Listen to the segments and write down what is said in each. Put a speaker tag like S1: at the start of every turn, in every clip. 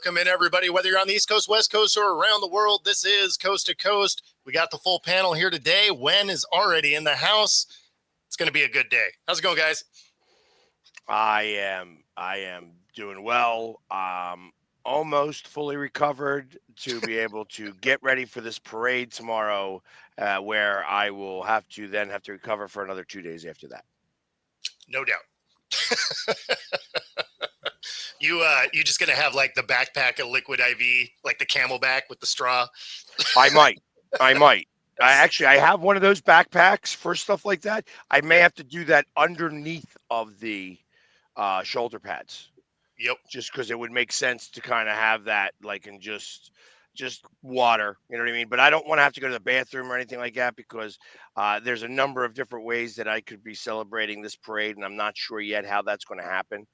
S1: Welcome in, everybody, whether you're on the East Coast, West Coast, or around the world. This is Coast to Coast. We got the full panel here today. Wen is already in the house. It's going to be a good day. How's it going, guys?
S2: I am doing well. Almost fully recovered to be able to get ready for this parade tomorrow, where I will have to recover for another 2 days after that.
S1: No doubt. You just gonna have like the backpack of liquid IV, like the Camelback with the straw?
S2: I might. I have one of those backpacks for stuff like that. I may have to do that underneath of the shoulder pads.
S1: Yep.
S2: Just because it would make sense to kind of have that, like, in just water, you know what I mean? But I don't want to have to go to the bathroom or anything like that because there's a number of different ways that I could be celebrating this parade, and I'm not sure yet how that's going to happen.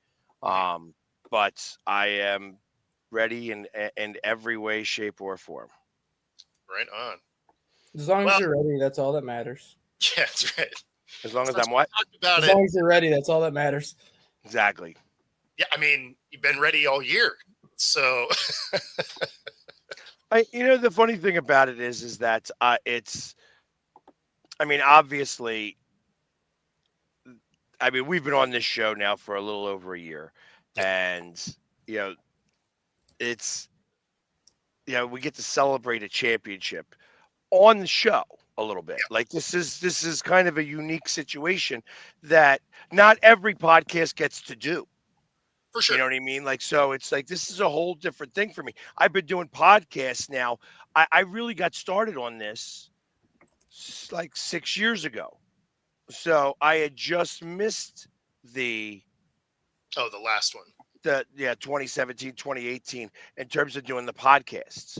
S2: But I am ready in every way, shape, or form.
S1: Right on.
S3: As long as you're ready, that's all that matters.
S1: Yeah, that's right.
S2: As long as I'm what?
S3: As long as you're ready, that's all that matters.
S2: Exactly.
S1: Yeah, I mean, you've been ready all year, so.
S2: The funny thing about it is that it's. I mean, obviously. I mean, we've been on this show now for a little over a year, and it's. We get to celebrate a championship on the show a little bit. Like this is kind of a unique situation that not every podcast gets to do.
S1: For sure.
S2: You know what I mean? Like, so it's like, this is a whole different thing for me. I've been doing podcasts now. I really got started on this like 6 years ago. So I had just missed the
S1: last one.
S2: 2017, 2018 in terms of doing the podcasts.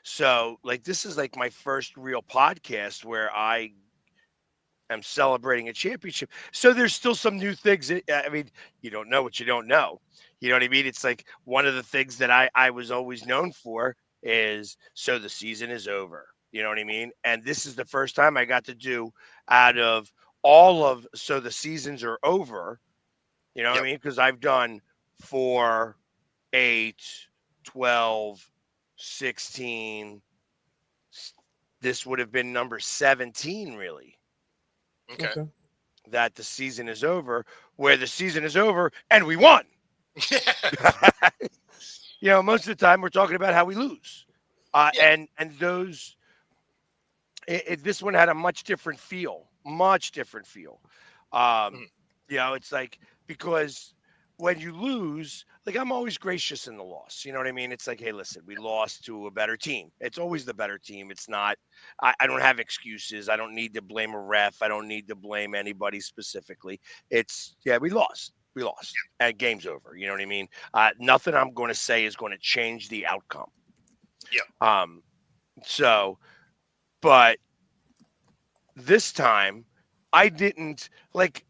S2: So like, this is like my first real podcast where I am celebrating a championship. So there's still some new things. I mean, you don't know what you don't know. You know what I mean? It's like one of the things that I was always known for is, so the season is over. You know what I mean? And this is the first time I got to do out of all of, so the seasons are over. You know what I mean? Because I've done 4, 8, 12, 16. This would have been number 17, really.
S1: Okay.
S2: That the season is over, where the season is over and we won. Most of the time we're talking about how we lose. And those, this one had a much different feel. It's like, because when you lose, like, I'm always gracious in the loss. You know what I mean? It's like, hey, listen, we lost to a better team. It's always the better team. It's not, I don't have excuses. I don't need to blame a ref. I don't need to blame anybody specifically. It's, we lost. And game's over. You know what I mean? Nothing I'm going to say is going to change the outcome.
S1: Yeah.
S2: But this time I didn't, like,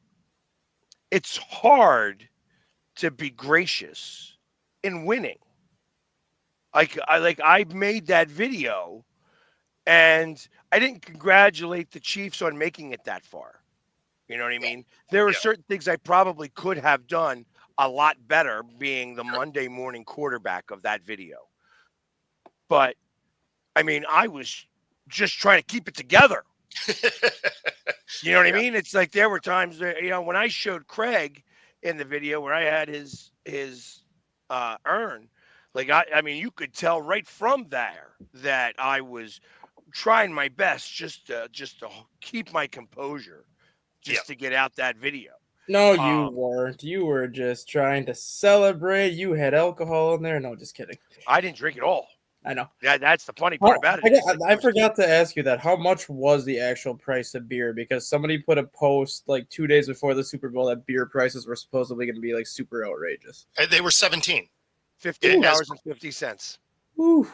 S2: it's hard to be gracious in winning. I made that video and I didn't congratulate the Chiefs on making it that far. You know what I mean? There are certain things I probably could have done a lot better, being the Monday morning quarterback of that video. But I mean, I was just trying to keep it together. You know what I mean? It's like, there were times that, when I showed Craig in the video where I had his urn, like, I mean, you could tell right from there that I was trying my best just to keep my composure, to get out that video.
S3: No, you weren't. You were just trying to celebrate. You had alcohol in there. No, just kidding.
S2: I didn't drink at all.
S3: I know.
S2: Yeah, that's the funny part about it.
S3: I forgot to ask you that. How much was the actual price of beer? Because somebody put a post like 2 days before the Super Bowl that beer prices were supposedly going to be like super outrageous.
S1: They were $17.
S2: $15.50.
S3: Ooh.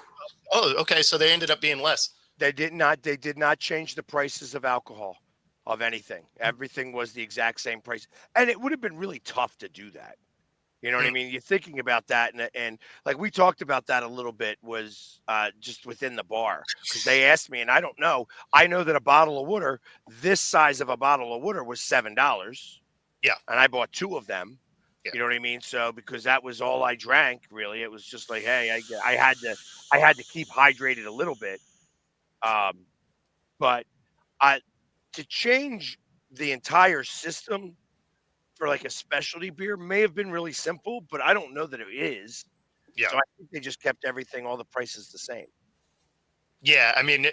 S1: Oh, okay. So they ended up being less.
S2: They did not change the prices of alcohol, of anything. Everything was the exact same price. And it would have been really tough to do that. You know what I mean? You're thinking about that, and like we talked about that a little bit, was just within the bar, because they asked me, and I don't know. I know that a bottle of water, this size of a bottle of water, was $7.
S1: Yeah,
S2: and I bought 2 of them
S1: Yeah.
S2: You know what I mean? So because that was all I drank, really, it was just like, hey, I had to keep hydrated a little bit. But I to change the entire system for like a specialty beer may have been really simple, but I don't know that it is.
S1: Yeah.
S2: So I think they just kept everything, all the prices the same.
S1: Yeah, I mean,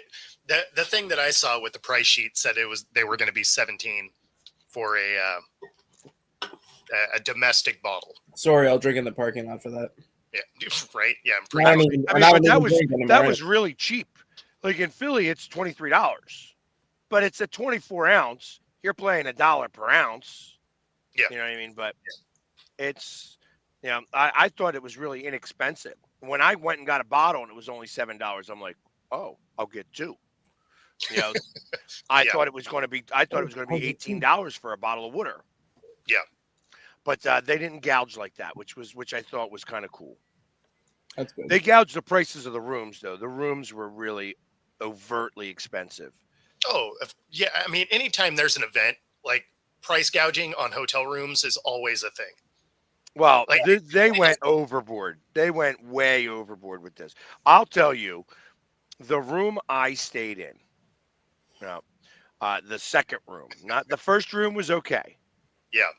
S1: the thing that I saw with the price sheet said they were going to be 17 for a domestic bottle.
S3: Sorry, I'll drink in the parking lot for that.
S1: Yeah, right. Yeah, I'm
S3: I
S1: pretty.
S3: mean,
S2: I mean, but that was really cheap. Like in Philly, it's $23, but it's a 24 ounce. You're playing $1 per ounce.
S1: Yeah.
S2: You know what I mean? But it's, I thought it was really inexpensive. When I went and got a bottle and it was only $7, I'm like, oh, I'll get two. I
S1: Yeah.
S2: thought it was going to be $18 for a bottle of water.
S1: Yeah.
S2: But they didn't gouge like that, which I thought was kind of cool.
S3: That's good.
S2: They gouged the prices of the rooms, though. The rooms were really overtly expensive.
S1: Oh, yeah. I mean, anytime there's an event, like price gouging on hotel rooms is always a thing.
S2: Well,
S1: Like,
S2: they went overboard. They went way overboard with this. I'll tell you, the room I stayed in, the second room, not the first room, was okay.
S1: Yeah.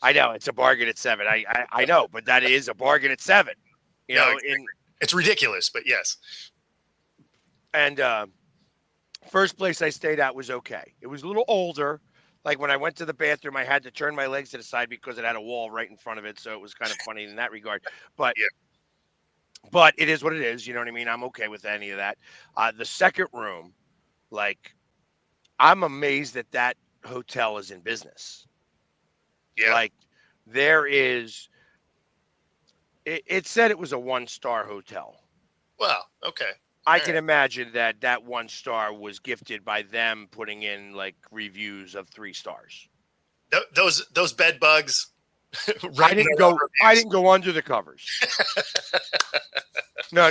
S2: I know it's a bargain at $7. I know, but that is a bargain at $7.
S1: Exactly. It's ridiculous, but yes.
S2: And first place I stayed at was okay. It was a little older. Like when I went to the bathroom, I had to turn my legs to the side because it had a wall right in front of it. So it was kind of funny in that regard. But but it is what it is. You know what I mean? I'm okay with any of that. The second room, like, I'm amazed that hotel is in business.
S1: Yeah.
S2: Like there is, it said it was a 1-star hotel.
S1: Well, okay.
S2: I can imagine that 1 star was gifted by them putting in like reviews of 3 stars.
S1: Those bed bugs.
S2: I didn't go under the covers. No.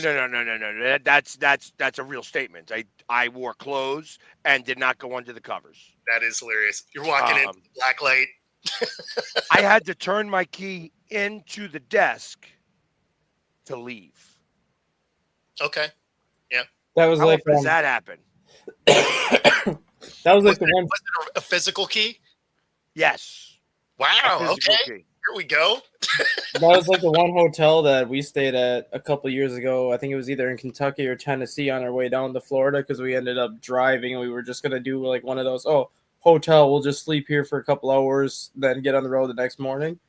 S2: That's a real statement. I wore clothes and did not go under the covers.
S1: That is hilarious. You're walking in black light.
S2: I had to turn my key into the desk to leave.
S1: Okay. Yeah.
S3: That was
S2: How
S3: like
S2: often does that happen?
S3: that was like the one.
S1: Was it a physical key?
S2: Yes.
S1: Wow. Okay.
S2: Key.
S1: Here we go.
S3: That was like the one hotel that we stayed at a couple of years ago. I think it was either in Kentucky or Tennessee on our way down to Florida because we ended up driving and we were just gonna do like one of those. Oh, hotel. We'll just sleep here for a couple hours, then get on the road the next morning.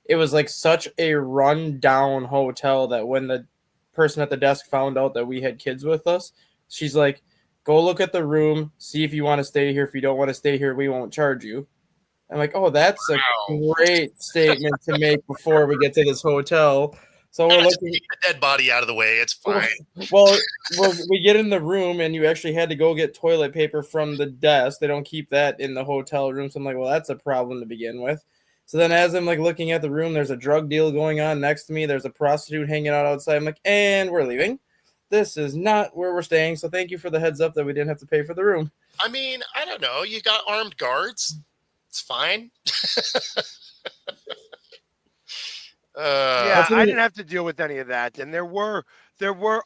S3: It was like such a run-down hotel that when the person at the desk found out that we had kids with us, she's like, go look at the room, see if you want to stay here. If you don't want to stay here, we won't charge you. I'm like, oh, that's a great statement to make before we get to this hotel. So we're looking.
S1: Keep the dead body out of the way. It's fine.
S3: Well, we get in the room and you actually had to go get toilet paper from the desk. They don't keep that in the hotel room. So I'm like, well, that's a problem to begin with. So then as I'm like looking at the room, there's a drug deal going on next to me. There's a prostitute hanging out outside. I'm like, and we're leaving. This is not where we're staying. So thank you for the heads up that we didn't have to pay for the room.
S1: I mean, I don't know. You got armed guards. It's fine.
S2: Yeah, I didn't have to deal with any of that. And there were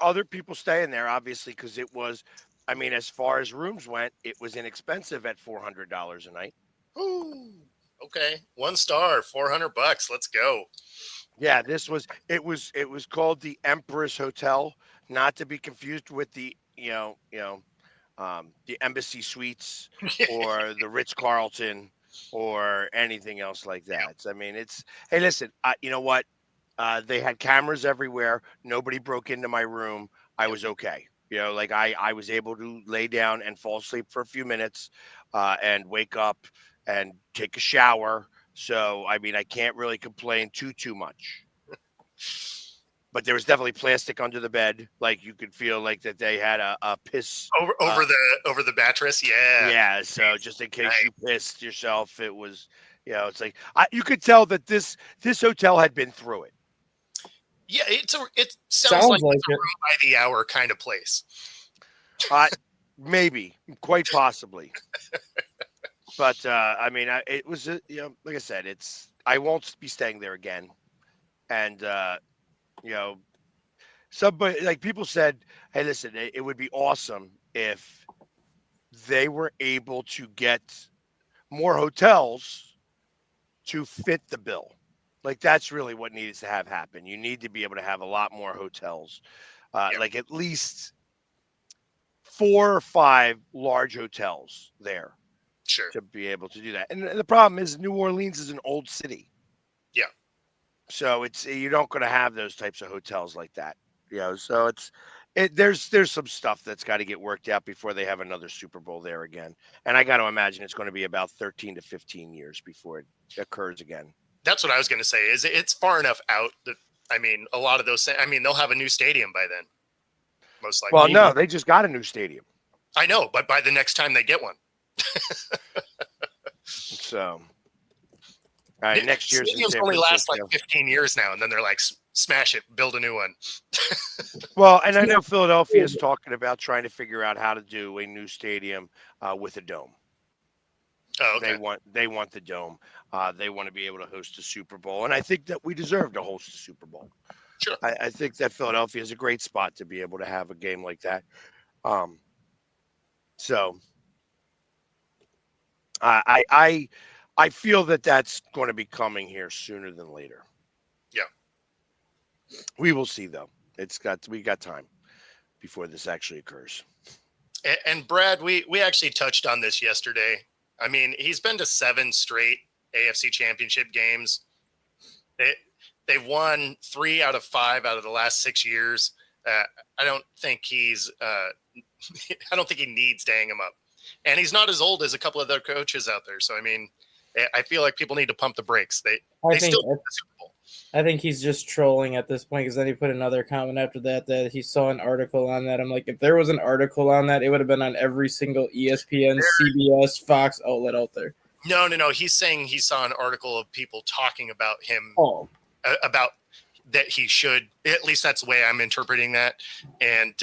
S2: other people staying there, obviously, because it was, I mean, as far as rooms went, it was inexpensive at $400 a night.
S1: Ooh, okay. 1 star, $400. Let's go.
S2: Yeah, it was called the Empress Hotel, not to be confused with the the Embassy Suites or the Ritz-Carlton or anything else like that. I mean, hey, listen, you know what? They had cameras everywhere. Nobody broke into my room. I was okay. Like I was able to lay down and fall asleep for a few minutes and wake up and take a shower. So, I mean, I can't really complain too much. But there was definitely plastic under the bed. Like you could feel like that they had a piss
S1: over the mattress. Yeah.
S2: Yeah. So just in case you pissed yourself, it was, it's like you could tell that this hotel had been through it.
S1: Yeah, it sounds like it's a room by the hour kind of place.
S2: Maybe, quite possibly. But I mean, it was like I said, I won't be staying there again. And you know, somebody like people said, hey, listen, it would be awesome if they were able to get more hotels to fit the bill. Like that's really what needs to have happen. You need to be able to have a lot more hotels, like at least 4 or 5 large hotels there
S1: Sure.
S2: to be able to do that. And the problem is New Orleans is an old city.
S1: Yeah.
S2: So you're not going to have those types of hotels like that. So there's some stuff that's got to get worked out before they have another Super Bowl there again. And I got to imagine it's going to be about 13 to 15 years before it occurs again.
S1: That's what I was going to say. Is it's far enough out that a lot of those. They'll have a new stadium by then, most likely.
S2: Well, no, they just got a new stadium.
S1: I know, but by the next time they get one.
S2: So, all right, next year's in
S1: stadiums
S2: San
S1: only last
S2: Francisco.
S1: like 15 years now, and then they're like, smash it, build a new one.
S2: Well, and I know Philadelphia is talking about trying to figure out how to do a new stadium with a dome.
S1: Oh, okay.
S2: They want the dome. They want to be able to host a Super Bowl, and I think that we deserve to host a Super Bowl.
S1: Sure.
S2: I think that Philadelphia is a great spot to be able to have a game like that. So I feel that that's going to be coming here sooner than later.
S1: Yeah.
S2: We will see though. We got time before this actually occurs.
S1: And Brad, we actually touched on this yesterday. I mean, he's been to 7 straight AFC Championship games. They've won 3 out of 5 out of the last 6 years. I don't think he's. I don't think he needs to hang him up, and he's not as old as a couple of other coaches out there. So I mean, I feel like people need to pump the brakes. I
S3: think he's just trolling at this point because then he put another comment after that he saw an article on that. I'm like, if there was an article on that, it would have been on every single ESPN, CBS, Fox outlet out there.
S1: No. He's saying he saw an article of people talking about him, about that he should. At least that's the way I'm interpreting that. And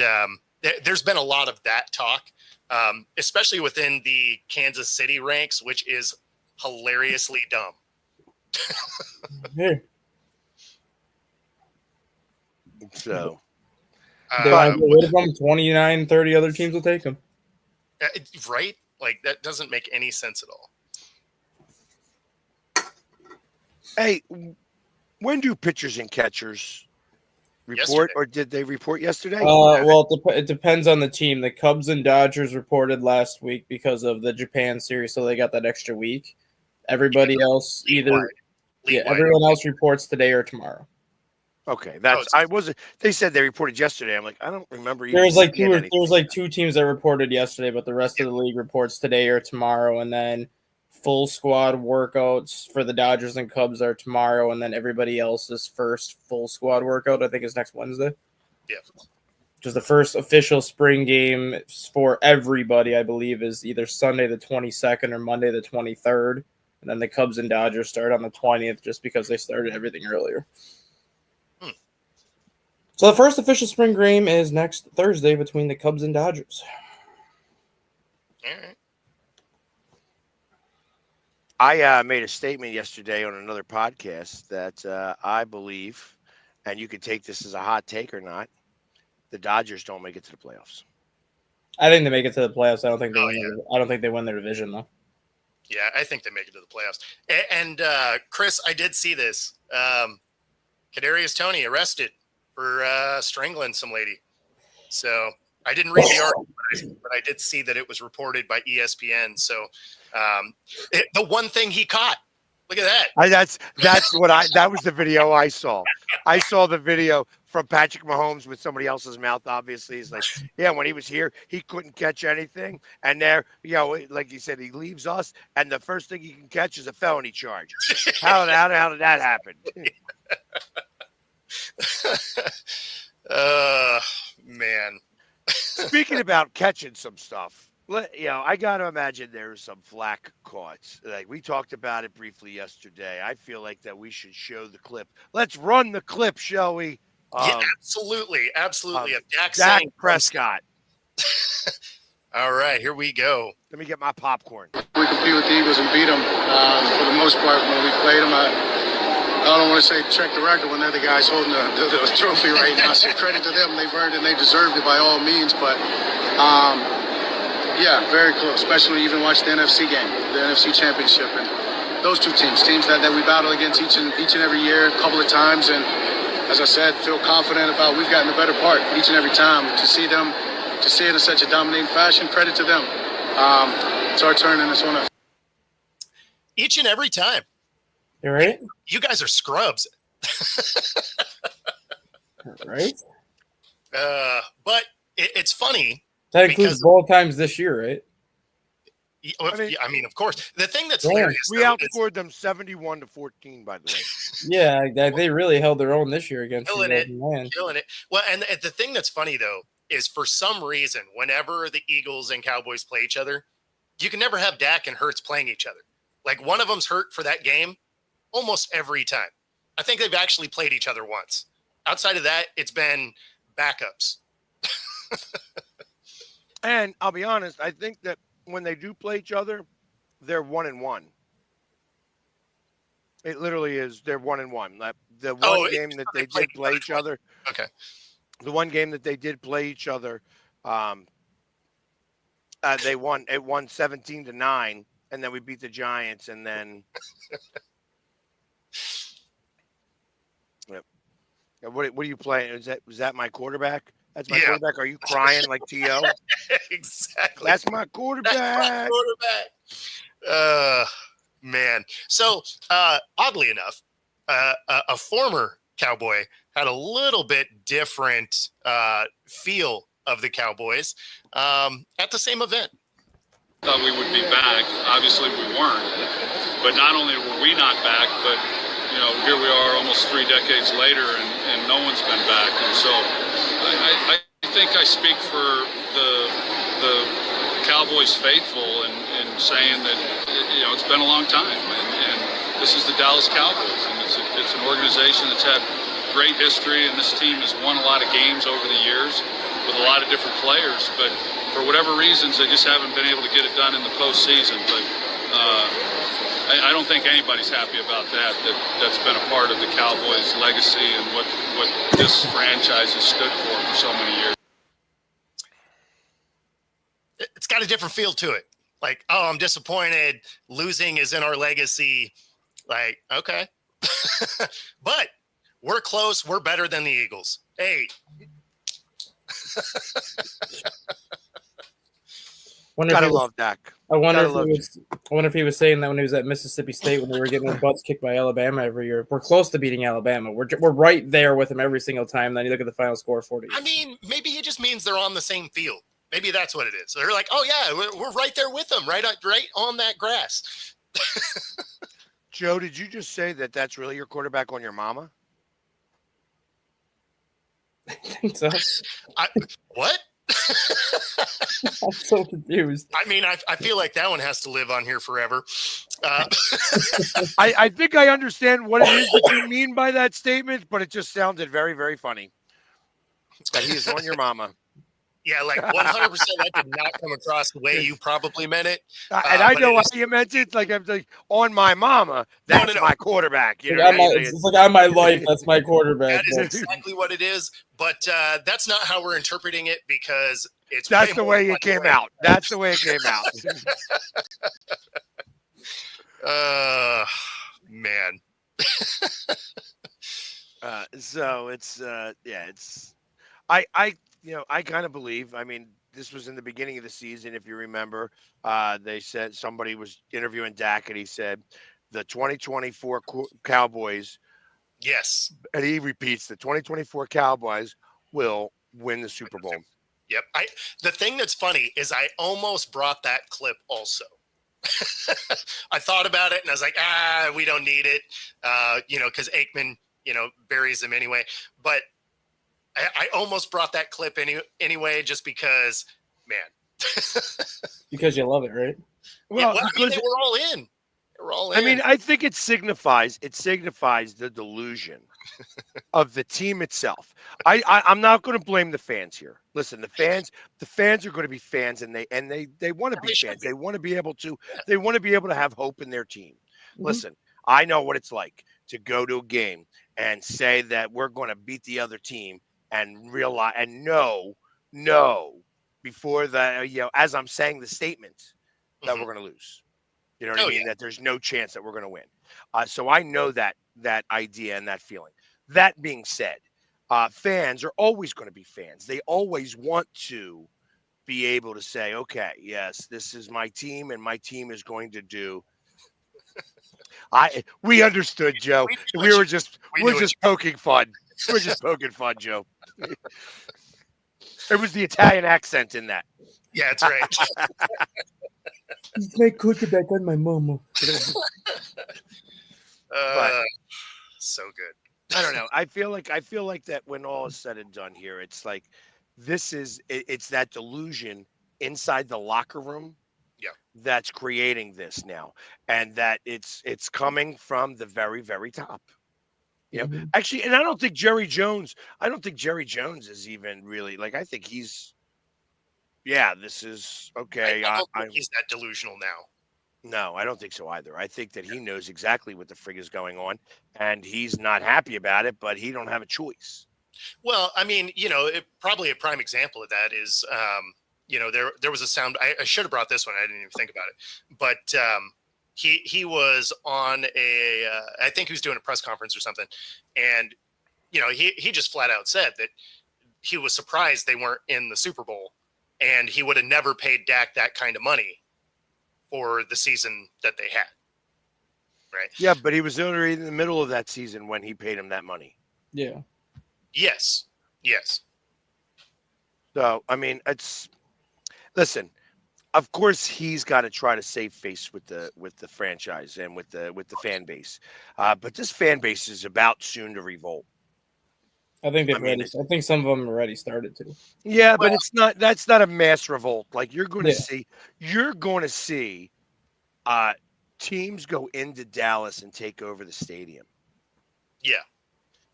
S1: there's been a lot of that talk, especially within the Kansas City ranks, which is hilariously dumb.
S3: Yeah.
S2: So
S3: they want to get rid of him. 29, 30 other teams will take him.
S1: Right? Like, that doesn't make any sense at all.
S2: Hey, when do pitchers and catchers report,
S1: Yesterday.
S2: or did they report yesterday?
S3: Well, it depends on the team. The Cubs and Dodgers reported last week because of the Japan series, so they got that extra week. Everybody else everyone else reports today or tomorrow.
S2: Okay, they said they reported yesterday. I'm like, I don't remember.
S3: There was like 2 teams that reported yesterday, but the rest of the league reports today or tomorrow, and then full squad workouts for the Dodgers and Cubs are tomorrow, and then everybody else's first full squad workout I think is next Wednesday.
S1: Yeah.
S3: Because the first official spring game for everybody, I believe, is either Sunday the 22nd or Monday the 23rd, and then the Cubs and Dodgers start on the 20th just because they started everything earlier. So the first official spring game is next Thursday between the Cubs and Dodgers.
S1: All right.
S2: I made a statement yesterday on another podcast that I believe, and you can take this as a hot take or not, the Dodgers don't make it to the playoffs.
S3: I think they make it to the playoffs. I don't think they win their division though.
S1: Yeah, I think they make it to the playoffs. And Chris, I did see this. Kadarius Toney arrested for strangling some lady. So I didn't read the article, but I did see that it was reported by ESPN. So the one thing he caught. Look at that.
S2: That was the video I saw. I saw the video from Patrick Mahomes with somebody else's mouth. Obviously, he's like, yeah, when he was here, he couldn't catch anything. And there, like you said, he leaves us, and the first thing he can catch is a felony charge. How the hell did that happen?
S1: Man.
S2: Speaking about catching some stuff, I got to imagine there's some flack caught. Like we talked about it briefly yesterday. I feel like that we should show the clip. Let's run the clip, shall we?
S1: Yeah, absolutely.
S2: Dak Prescott.
S1: All right, here we go.
S2: Let me get my popcorn.
S4: We compete with the Eagles and beat them for the most part when we played them. I don't want to say check the record when they're the guys holding the trophy right now. So credit to them. They've earned it and they deserved it by all means. But, yeah, very close, especially even watch the NFC game, the NFC Championship. And those two teams that we battle against each and every year, a couple of times. And as I said, feel confident about we've gotten the better part each and every time. To see it in such a dominating fashion, credit to them. It's our turn and it's on us.
S1: Each and every time.
S3: You're right.
S1: You guys are scrubs.
S3: Right.
S1: But it's funny.
S3: That includes both times this year, right?
S1: I mean, of course. The thing that's
S3: Yeah.
S1: hilarious,
S2: We outscored them 71-14, by the way.
S3: Yeah, they really held their own this year against
S1: killing
S3: you
S1: it,
S3: guys, man.
S1: killing it. Well, and the thing that's funny though is for some reason, whenever the Eagles and Cowboys play each other, you can never have Dak and Hurts playing each other. Like one of them's hurt for that game almost every time. I think they've actually played each other once. Outside of that, it's been backups.
S2: And I'll be honest, I think that when they do play each other, they're 1-1. It literally is. They're 1-1. The one game that they did play each other.
S1: Okay.
S2: The one game that they did play each other, they won. It won 17-9, and then we beat the Giants, and then. Yep. What are you playing? Was that my quarterback? That's my quarterback. Are you crying like T.O.?
S1: Exactly.
S2: That's my quarterback.
S1: That's my quarterback. Man. So, oddly enough, a former Cowboy had a little bit different feel of the Cowboys at the same event.
S5: Thought we would be back. Obviously, we weren't. But not only were we not back, but here we are almost 3 decades later, and no one's been back. And so, I think I speak for the Cowboys faithful in saying that it's been a long time, and this is the Dallas Cowboys, and it's an organization that's had great history, and this team has won a lot of games over the years with a lot of different players, but for whatever reasons, they just haven't been able to get it done in the postseason. But I don't think anybody's happy about that. That's been a part of the Cowboys' legacy and what this franchise has stood for so many years.
S1: It's got a different feel to it. Like, oh, I'm disappointed. Losing is in our legacy. Like, okay. But we're close. We're better than the Eagles. Hey.
S2: Gotta love Dak.
S3: I wonder if he was saying that when he was at Mississippi State when they were getting their butts kicked by Alabama every year. We're close to beating Alabama. We're right there with them every single time. Then you look at the final score, 40.
S1: I mean, maybe it just means they're on the same field. Maybe that's what it is. They're like, oh yeah, we're right there with them, right on that grass.
S2: Joe, did you just say that that's really your quarterback on your mama?
S3: I think so.
S1: What?
S3: I'm so confused.
S1: I mean, I feel like that one has to live on here forever.
S2: I think I understand what it is that you mean by that statement, but it just sounded very, very funny. That he is on your mama.
S1: Yeah, like 100%. That did not come across the way you probably meant it.
S2: And I know how you meant it. Like I'm like on my mama. That's my quarterback. You know,
S3: it's like on my life. That's my quarterback.
S1: That is exactly what it is. But that's not how we're interpreting it because it's.
S2: That's the way it came out. That's the way it came out.
S1: Man.
S2: So it's it's. I kind of believe. I mean, this was in the beginning of the season, if you remember. They said somebody was interviewing Dak, and he said the 2024 Cowboys.
S1: Yes.
S2: And he repeats the 2024 Cowboys will win the Super Bowl.
S1: Yep. The thing that's funny is I almost brought that clip also. I thought about it, and I was like, we don't need it, because Aikman, buries him anyway. But I almost brought that clip anyway, just because, man.
S3: Because you love it, right?
S2: Well,
S1: we're all in. We're all in.
S2: I mean, I think it signifies the delusion of the team itself. I'm not going to blame the fans here. Listen, the fans are going to be fans, and they want to be fans. They want to be able to have hope in their team. Mm-hmm. Listen, I know what it's like to go to a game and say that we're going to beat the other team and realize and know before the as I'm saying the statement that we're
S1: Mhm.
S2: going to lose. You know what I
S1: Oh
S2: mean?
S1: yeah.
S2: That there's no chance that we're going to win. So I know that idea and that feeling. That being said, fans are always going to be fans. They always want to be able to say, okay, yes, this is my team, and my team is going to do. We understood, Joe.
S1: We knew
S2: We
S1: what
S2: were
S1: you.
S2: just
S1: We
S2: we're
S1: knew what
S2: just poking fun. We're just poking fun, Joe. It was the Italian accent in that.
S1: Yeah, that's right.
S3: It's my quarterback on my mama.
S2: But
S1: So good.
S2: I don't know. I feel like that when all is said and done here, it's like it's that delusion inside the locker room
S1: Yeah.
S2: that's creating this now, and that it's coming from the very very top.
S3: Mhm.
S2: Actually, and I don't think Jerry Jones is even really like. I think he's this is okay.
S1: I don't think
S2: I'm
S1: he's that delusional now.
S2: No, I don't think so either. I think that he knows exactly what the frig is going on, and he's not happy about it, but he don't have a choice.
S1: Well, I mean, probably a prime example of that is, there was a sound. I should have brought this one. I didn't even think about it. But he was on I think he was doing a press conference or something, and he just flat out said that he was surprised they weren't in the Super Bowl, and he would have never paid Dak that kind of money for the season that they had. Right?
S2: Yeah, but he was already in the middle of that season when he paid him that money.
S3: Yeah.
S1: Yes. Yes.
S2: So I mean, listen. Of course, he's got to try to save face with the franchise and with the fan base, but this fan base is about soon to revolt.
S3: I think
S2: I mean,
S3: I think some of them already started to.
S2: yeah, but
S1: Well,
S2: it's not. That's not a mass revolt. Like you're going to
S3: Yeah.
S2: see. You're going to see uh, teams go into Dallas and take over the stadium.
S1: yeah.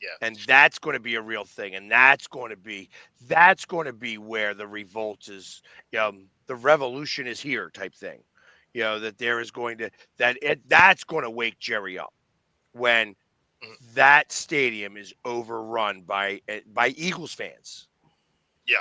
S1: Yeah.
S2: And that's going to be a real thing, and that's going to be where the revolt is. The revolution is here, type thing. That there is going to that's going to wake Jerry up when
S1: Mhm.
S2: that stadium is overrun by Eagles fans.
S1: Yeah.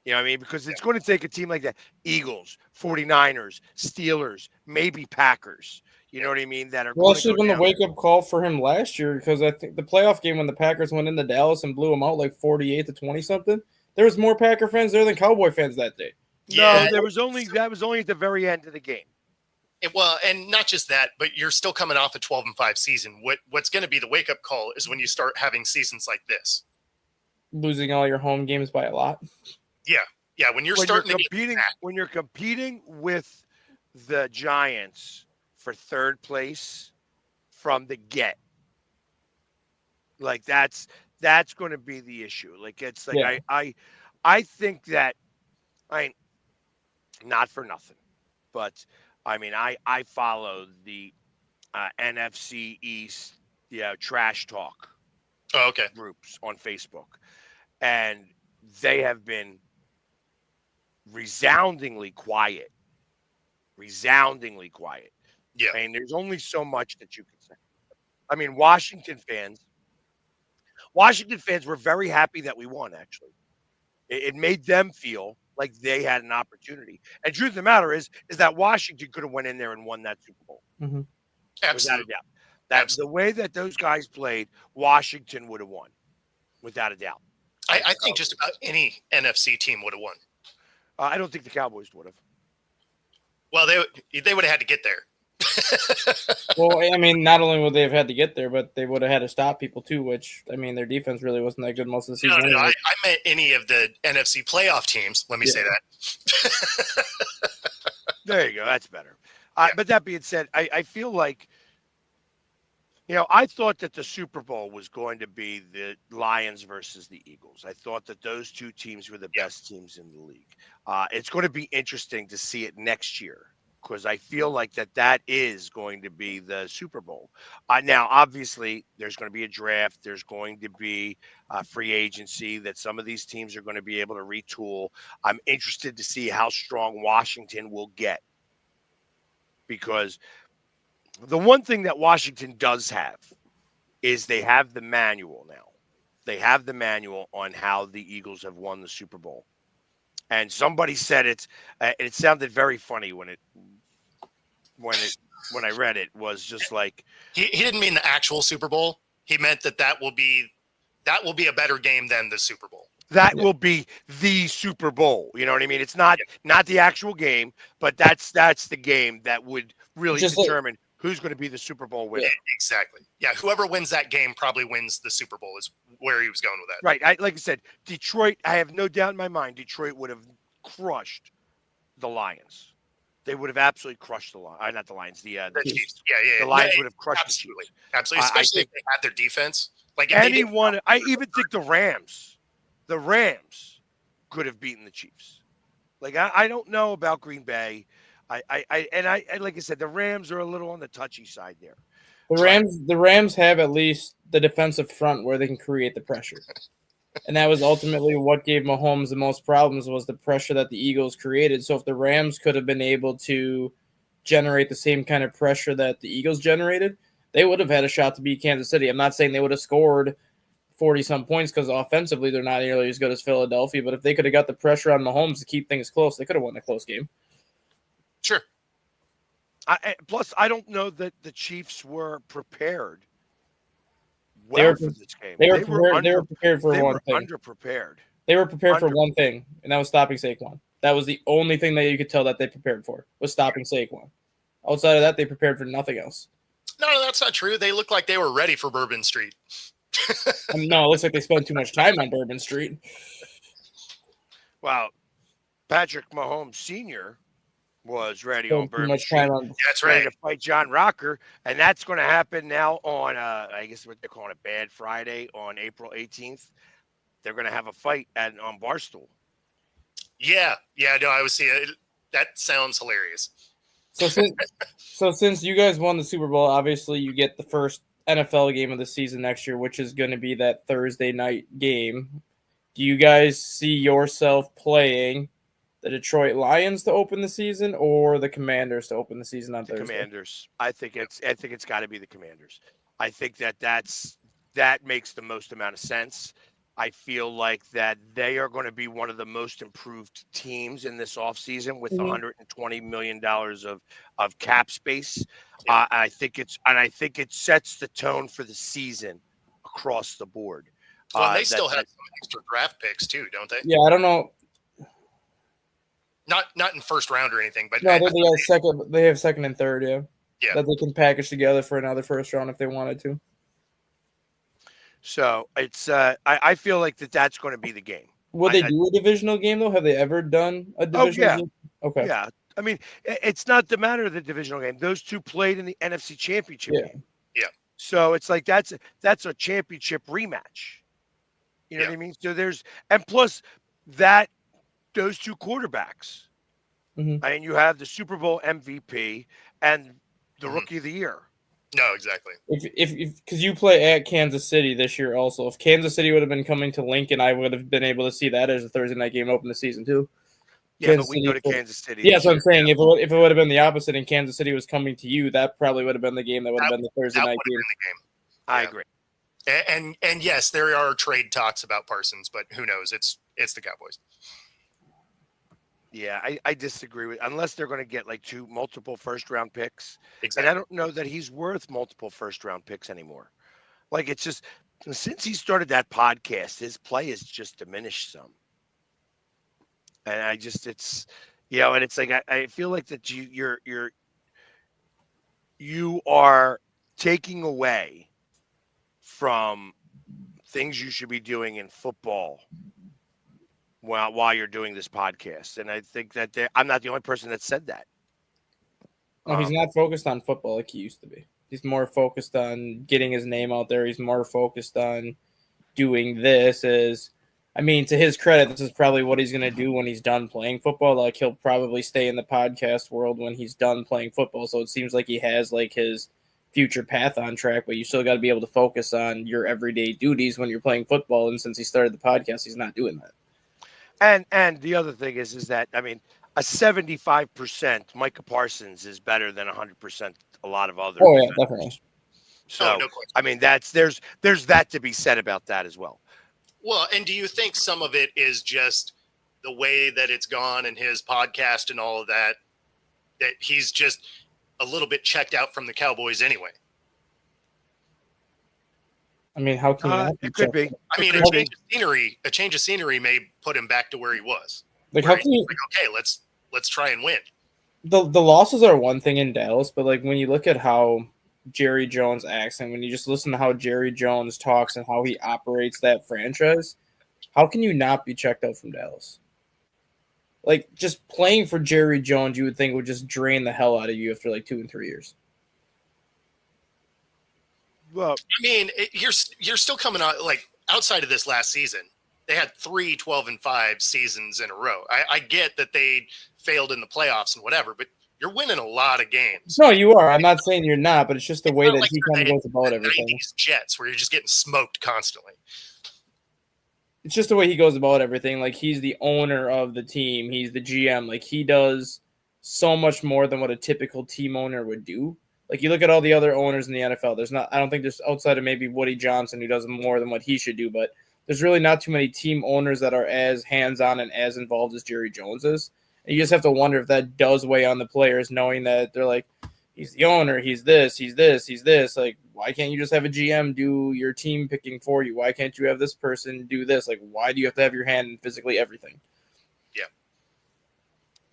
S2: You know what I mean? Because it's going to take a team like that, Eagles, 49ers, Steelers, maybe Packers. You know what I mean? That are
S3: Well,
S2: going
S3: it
S2: to
S3: should
S2: go
S3: have been the
S2: down.
S3: wake up call for him last year because I think the playoff game when the Packers went into Dallas and blew them out like 48-20 something. There was more Packer fans there than Cowboy fans that day.
S2: No,
S1: Yeah.
S2: that was only at the very end of the game.
S1: Well, and not just that, but you're still coming off a 12-5 season. What's going to be the wake up call is when you start having seasons like this.
S3: Losing all your home games by a lot.
S1: Yeah. Yeah. When you're starting to
S2: competing when you're competing with the Giants for third place from the get, like that's going to be the issue. Like it's like
S3: Yeah.
S2: I think that not for nothing, but I mean I follow the NFC East trash talk
S1: oh, okay.
S2: groups on Facebook, and they have been resoundingly quiet. Resoundingly quiet.
S1: Yeah.
S2: I mean, there's only so much that you can say. I mean, Washington fans were very happy that we won, actually. It made them feel like they had an opportunity. And truth of the matter is that Washington could have went in there and won that Super Bowl.
S3: Mm-hmm.
S2: Without a
S1: Absolutely.
S2: doubt. That the way that those guys played, Washington would have won. Without a doubt.
S1: I think just about any NFC team would have won.
S2: I don't think the Cowboys would have.
S1: Well, they would have had to get there.
S3: Well, I mean, not only would they have had to get there, but they would have had to stop people too, which, I mean, their defense really wasn't that good most of the season.
S1: No, I meant any of the NFC playoff teams. Let me say that.
S2: There you go. That's better. But that being said, I feel like, I thought that the Super Bowl was going to be the Lions versus the Eagles. I thought that those two teams were the best teams in the league. It's going to be interesting to see it next year because I feel like that is going to be the Super Bowl. Now, obviously, there's going to be a draft. There's going to be free agency that some of these teams are going to be able to retool. I'm interested to see how strong Washington will get because The one thing that Washington does have is they have the manual now. They have the manual on how the Eagles have won the Super Bowl. And somebody said it sounded very funny when I read it, was just like,
S1: he didn't mean the actual Super Bowl. He meant that will be a better game than the Super Bowl.
S2: that will be the Super Bowl. You know what I mean? It's not the actual game, but that's the game that would really determine who's going to be the Super Bowl winner.
S1: Yeah, exactly. Yeah, whoever wins that game probably wins the Super Bowl is where he was going with that.
S2: Right. Like I said, Detroit, I have no doubt in my mind, Detroit would have crushed the Lions. They would have absolutely crushed the Lions. Not the Lions, the Chiefs.
S1: Yeah.
S2: The Lions would have crushed
S1: absolutely.
S2: the Chiefs.
S1: Absolutely, especially if they had their defense. Like
S2: anyone, I even think the Rams could have beaten the Chiefs. Like I don't know about Green Bay. I like I said, the Rams are a little on the touchy side there.
S3: The Rams have at least the defensive front where they can create the pressure. And that was ultimately what gave Mahomes the most problems, was the pressure that the Eagles created. So if the Rams could have been able to generate the same kind of pressure that the Eagles generated, they would have had a shot to beat Kansas City. I'm not saying they would have scored 40-some points because offensively they're not nearly as good as Philadelphia, but if they could have got the pressure on Mahomes to keep things close, they could have won a close game.
S1: Sure.
S2: Plus, I don't know that the Chiefs were prepared for this game.
S3: They were prepared for one thing.
S2: Underprepared.
S3: They were prepared for one thing, and that was stopping Saquon. That was the only thing that you could tell that they prepared for, was stopping Saquon. Outside of that, they prepared for nothing else.
S1: No, that's not true. They looked like they were ready for Bourbon Street.
S3: No, it looks like they spent too much time on Bourbon Street.
S2: Well, Patrick Mahomes Sr. was ready on Bourbon Street.
S1: That's right.
S2: To fight John Rocker, and that's going to happen now on, I guess what they're calling a Bad Friday, on April 18th. They're going to have a fight on Barstool.
S1: Yeah, no, I was seeing it. That sounds hilarious.
S3: So since you guys won the Super Bowl, obviously you get the first NFL game of the season next year, which is going to be that Thursday night game. Do you guys see yourself playing the Detroit Lions to open the season, or the Commanders to open the season on Thursday?
S2: Commanders. I think it's got to be the Commanders. I think that makes the most amount of sense. I feel like that they are going to be one of the most improved teams in this offseason with $120 million of cap space. I think it sets the tone for the season across the board.
S1: Well, they still have some extra draft picks too, don't they?
S3: Yeah, I don't know.
S1: Not in first round or anything, but
S3: no, they have second and third,
S1: yeah,
S3: that they can package together for another first round if they wanted to.
S2: So it's I feel like that's going to be the game.
S3: Will they do a divisional game though? Have they ever done a divisional game? Okay.
S2: Yeah. I mean, it's not the matter of the divisional game. Those two played in the NFC Championship game.
S1: Yeah.
S2: So it's like that's a championship rematch. You know what I mean? So plus those two quarterbacks.
S3: Mm-hmm.
S2: And you have the Super Bowl MVP and the Rookie of the Year.
S1: No, exactly.
S3: If because you play at Kansas City this year also. If Kansas City would have been coming to Lincoln, I would have been able to see that as a Thursday night game open the season too.
S2: Yeah, but we go to Kansas City.
S3: Yeah, that's what I'm saying. If it would have been the opposite and Kansas City was coming to you, that probably would have been the game that would have been the Thursday night game.
S2: I agree.
S1: And yes, there are trade talks about Parsons, but who knows? It's the Cowboys.
S2: Yeah, I disagree with, unless they're going to get like multiple first round picks.
S1: Exactly.
S2: And I don't know that he's worth multiple first round picks anymore. Like, it's just, since he started that podcast, his play has just diminished some. And it's like, I feel like that you are taking away from things you should be doing in football while you're doing this podcast. And I think that I'm not the only person that said that.
S3: No, he's not focused on football like he used to be. He's more focused on getting his name out there. He's more focused on doing this. To his credit, this is probably what he's going to do when he's done playing football. Like, he'll probably stay in the podcast world when he's done playing football. So it seems like he has like his future path on track, but you still got to be able to focus on your everyday duties when you're playing football. And since he started the podcast, he's not doing that.
S2: And the other thing is that, a 75% Micah Parsons is better than 100% a lot of other.
S3: Oh yeah,
S2: defenders.
S3: definitely.
S2: So
S1: no question.
S2: I mean, there's that to be said about that as well.
S1: Well, and do you think some of it is just the way that it's gone in his podcast and all of that, that he's just a little bit checked out from the Cowboys anyway?
S3: I mean, how can you not
S2: It could be.
S1: I mean, a change of scenery may put him back to where he was.
S3: Like,
S1: Where
S3: how can you?
S1: like, okay, let's try and win.
S3: The losses are one thing in Dallas, but like when you look at how Jerry Jones acts and when you just listen to how Jerry Jones talks and how he operates that franchise, how can you not be checked out from Dallas? Like, just playing for Jerry Jones, you would think would just drain the hell out of you after like 2 and 3 years.
S2: Well,
S1: I mean, you're still coming out, like, outside of this last season. They had 3 12-5 seasons in a row. I get that they failed in the playoffs and whatever, but you're winning a lot of games.
S3: No, you are. I'm not saying you're not, but it's just the way
S1: not
S3: that
S1: like
S3: he
S1: you're
S3: kind of goes about
S1: the
S3: everything.
S1: 90s Jets where you're just getting smoked constantly.
S3: It's just the way he goes about everything. Like, he's the owner of the team. He's the GM. Like, he does so much more than what a typical team owner would do. Like, you look at all the other owners in the NFL. I don't think there's, outside of maybe Woody Johnson, who does more than what he should do, but there's really not too many team owners that are as hands-on and as involved as Jerry Jones is. And you just have to wonder if that does weigh on the players, knowing that they're like, he's the owner, he's this, he's this, he's this. Like, why can't you just have a GM do your team picking for you? Why can't you have this person do this? Like, why do you have to have your hand in physically everything?
S1: Yeah.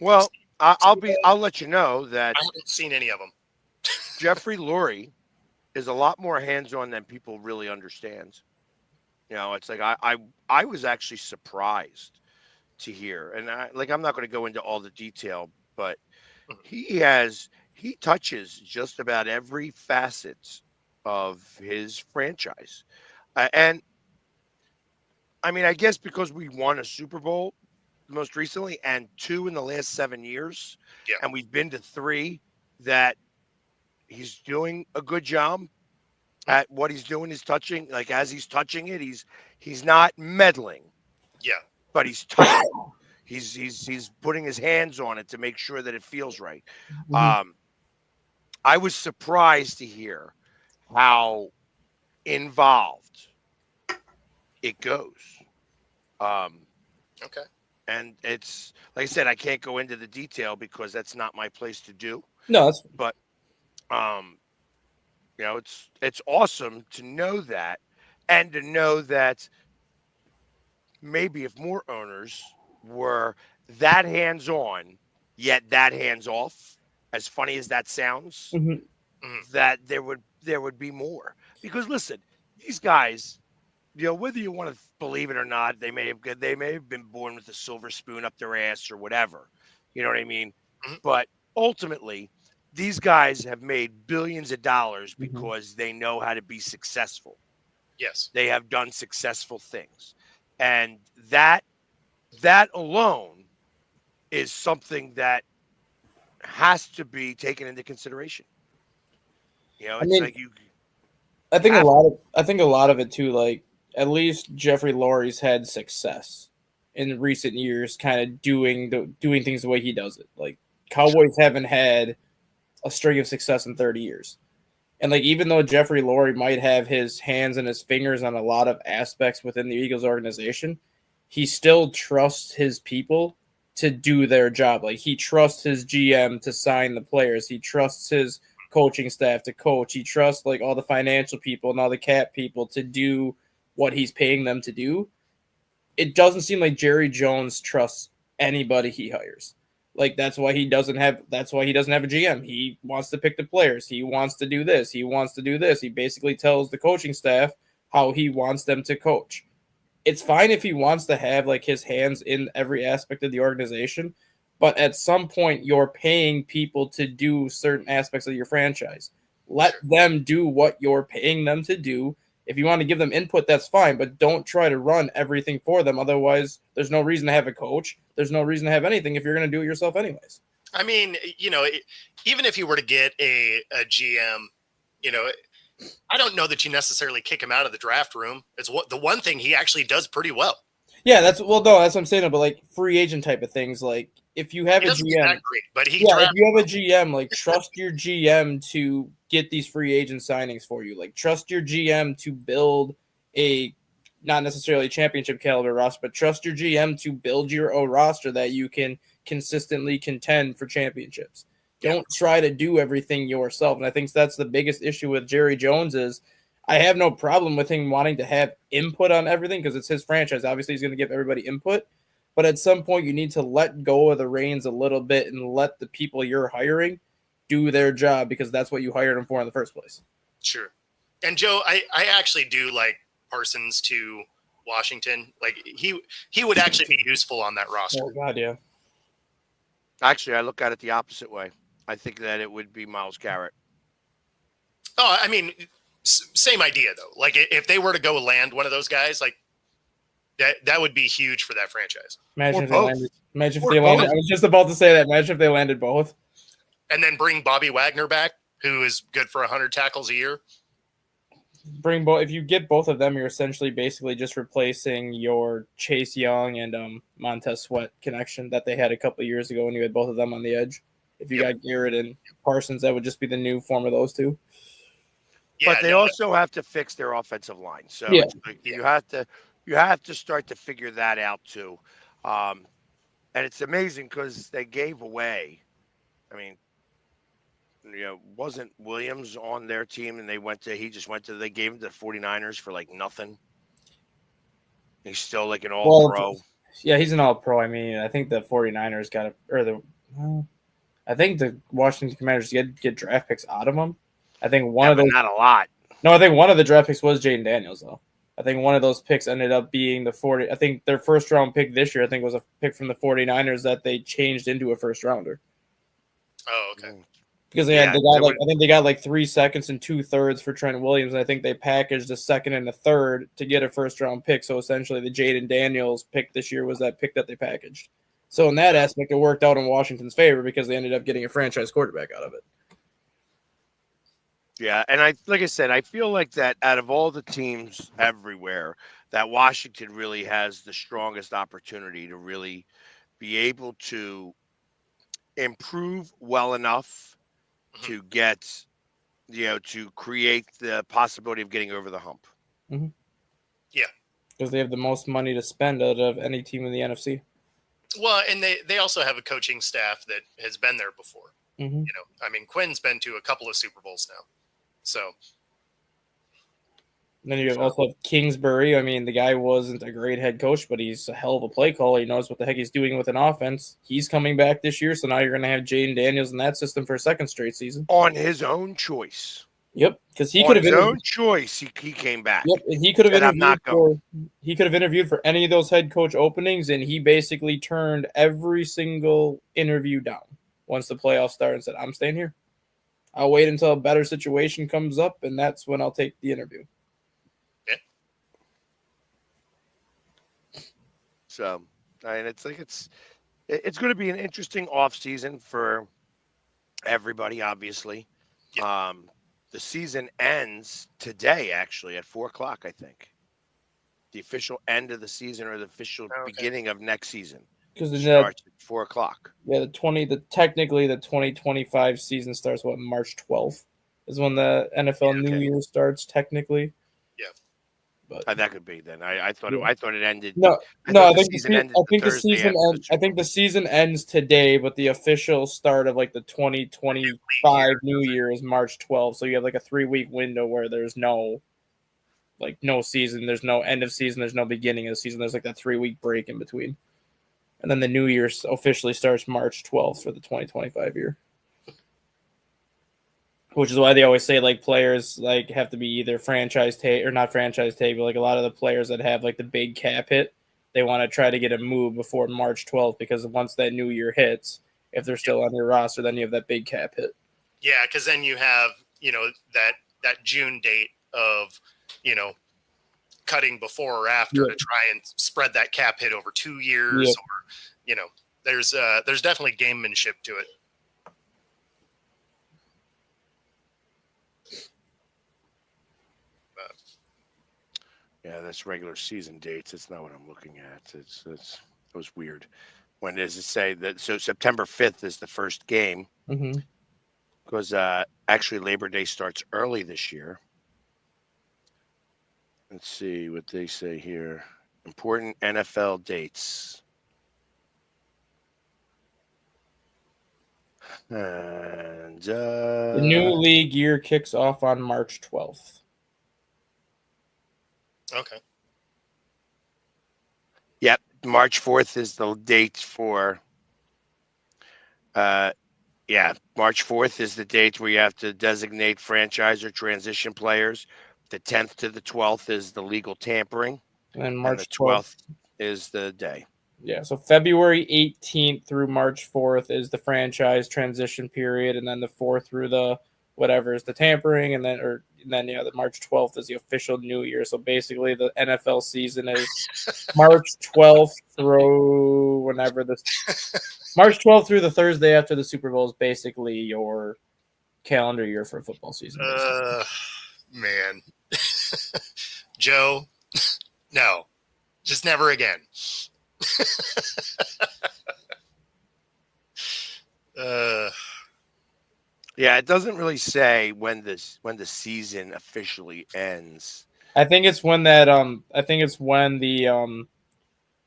S2: Well, I'll let you know that
S1: I haven't seen any of them.
S2: Jeffrey Lurie is a lot more hands-on than people really understand. You know, it's like I was actually surprised to hear, and I'm not going to go into all the detail, but he touches just about every facet of his franchise, and I mean, I guess because we won a Super Bowl most recently and 2 in the last 7 years,
S1: Yeah.
S2: and we've been to 3, that he's doing a good job at what he's doing. Is touching, like, as he's touching it, he's not meddling.
S1: Yeah.
S2: But he's touching. He's putting his hands on it to make sure that it feels right. I was surprised to hear how involved it goes.
S1: Okay.
S2: And it's, like I said, I can't go into the detail because that's not my place to do.
S3: No, that's
S2: But you know, it's awesome to know that, and to know that maybe if more owners were that hands-on, yet that hands-off, as funny as that sounds, that there would be more. Because listen, these guys, you know, whether you want to believe it or not, they may have been born with a silver spoon up their ass or whatever. You know what I mean? But ultimately, these guys have made billions of dollars because they know how to be successful.
S1: Yes.
S2: They have done successful things. And that alone is something that has to be taken into consideration. You know, it's like you.
S3: I think a lot of it too. Like, at least Jeffrey Lurie's had success in recent years, kind of doing things the way he does it. Like, Cowboys haven't had a string of success in 30 years. And like, even though Jeffrey Lurie might have his hands and his fingers on a lot of aspects within the Eagles organization, he still trusts his people to do their job. Like, he trusts his GM to sign the players. He trusts his coaching staff to coach. He trusts like all the financial people and all the cap people to do what he's paying them to do. It doesn't seem like Jerry Jones trusts anybody he hires. Like, that's why he doesn't have a GM. He wants to pick the players. He wants to do this. He wants to do this. He basically tells the coaching staff how he wants them to coach. It's fine if he wants to have like his hands in every aspect of the organization, but at some point you're paying people to do certain aspects of your franchise. Let them do what you're paying them to do. If you want to give them input, that's fine, but don't try to run everything for them. Otherwise, there's no reason to have a coach. There's no reason to have anything if you're going to do it yourself anyways.
S1: I mean, you know, even if you were to get a GM, you know, I don't know that you necessarily kick him out of the draft room. It's the one thing he actually does pretty well.
S3: Yeah, that's what I'm saying. But like free agent type of things, like if you have
S1: He
S3: a
S1: doesn't do
S3: GM,
S1: that great, but he
S3: if
S1: drafts.
S3: you have a GM, like trust your GM to get these free agent signings for you. Like trust your GM to build a not necessarily championship caliber roster, but trust your GM to build your own roster that you can consistently contend for championships. Don't try to do everything yourself. And I think that's the biggest issue with Jerry Jones is I have no problem with him wanting to have input on everything because it's his franchise. Obviously, he's going to give everybody input. But at some point, you need to let go of the reins a little bit and let the people you're hiring do their job because that's what you hired them for in the first place.
S1: Sure. And Joe, I actually do like Parsons to Washington. Like he would actually be useful on that roster.
S3: Oh, God, yeah.
S2: Actually, I look at it the opposite way. I think that it would be Myles Garrett.
S1: Oh, I mean, same idea though. Like if they were to go land one of those guys, like that would be huge for that franchise.
S3: Imagine
S2: Or
S3: if they
S2: both.
S3: landed. Imagine if
S2: Or
S3: they landed.
S2: both.
S3: I was just about to say that. Imagine if they landed both.
S1: And then bring Bobby Wagner back, who is good for 100 tackles a year.
S3: Bring both. If you get both of them, you're essentially basically just replacing your Chase Young and Montez Sweat connection that they had a couple of years ago when you had both of them on the edge. If you got Garrett and Parsons, that would just be the new form of those two.
S2: Yeah, but they also have to fix their offensive line. So it's like you have to start to figure that out too. And it's amazing because they gave away. I mean, wasn't Williams on their team and they gave him to the 49ers for like nothing. He's still like an all-pro.
S3: Yeah, he's an all-pro. I mean, I think the 49ers got I think the Washington Commanders get draft picks out of them. I think one of those.
S2: Not a lot.
S3: No, I think one of the draft picks was Jaden Daniels, though. I think one of those picks ended up being the 40. I think their first-round pick this year, I think, was a pick from the 49ers that they changed into a first-rounder.
S1: Oh, okay.
S3: Because I think they got like 3 seconds and 2/3 for Trent Williams, and I think they packaged a second and a third to get a first-round pick. So essentially, the Jaden Daniels pick this year was that pick that they packaged. So in that aspect, it worked out in Washington's favor because they ended up getting a franchise quarterback out of it.
S2: Yeah, and like I said, I feel like that out of all the teams everywhere, that Washington really has the strongest opportunity to really be able to improve well enough to get, to create the possibility of getting over the hump.
S3: Mm-hmm.
S1: Yeah.
S3: Because they have the most money to spend out of any team in the NFC.
S1: Well, and they also have a coaching staff that has been there before.
S3: Mm-hmm.
S1: I mean, Quinn's been to a couple of Super Bowls now. So.
S3: And then you also have Kingsbury. I mean, the guy wasn't a great head coach, but he's a hell of a play caller. He knows what the heck he's doing with an offense. He's coming back this year, so now you're going to have Jaden Daniels in that system for a second straight season.
S2: On his own choice.
S3: Yep, because he could have
S2: his own choice. He came back.
S3: Yep, and he could have interviewed for any of those head coach openings, and he basically turned every single interview down once the playoffs started and said, "I'm staying here. I'll wait until a better situation comes up, and that's when I'll take the interview."
S1: Yeah.
S2: So, I mean, it's going to be an interesting offseason for everybody, obviously.
S1: Yeah.
S2: The season ends today, actually, at 4:00, I think. The official end of the season or the official beginning of next season.
S3: Because it
S2: starts at 4:00.
S3: Yeah, technically the 2025 season starts March 12th is when the NFL New Year starts technically.
S1: Yeah.
S3: But
S2: that could be then. I thought it ended.
S3: I think the season ends today, but the official start of like the 2025 New Year is March 12th. So you have like a 3-week window where there's no season, there's no end of season, there's no beginning of the season. There's like that 3-week break in between. And then the New Year officially starts March 12th for the 2025 year. Which is why they always say like players like have to be either franchise tag or not franchise tag, but like a lot of the players that have like the big cap hit, they want to try to get a move before March 12th because once that New Year hits, if they're still on your roster, then you have that big cap hit.
S1: Yeah, because then you have that June date of cutting before or after to try and spread that cap hit over 2 years, or there's definitely gamemanship to it.
S2: Yeah, that's regular season dates. It's not what I'm looking at. It was weird. when does it say that? So September 5th is the first game
S3: Mm-hmm.
S2: because actually Labor Day starts early this year. Let's see what they say here. Important NFL dates. And
S3: The new league year kicks off on March 12th.
S1: Okay.
S2: Yep, March 4th is the date for. March 4th is the date where you have to designate franchise or transition players. The 10th to the 12th is the legal tampering,
S3: And then
S2: and
S3: March
S2: the
S3: 12th.
S2: 12th is the day.
S3: Yeah, so February 18th through March 4th is the franchise transition period, and then the 4th through the whatever is the tampering, and then the March 12th is the official new year. So basically, the NFL season is March 12th through whenever the March 12th through the Thursday after the Super Bowl is basically your calendar year for football season.
S1: Man, Joe, no, just never again.
S2: Yeah, it doesn't really say when the season officially ends.
S3: I think it's when the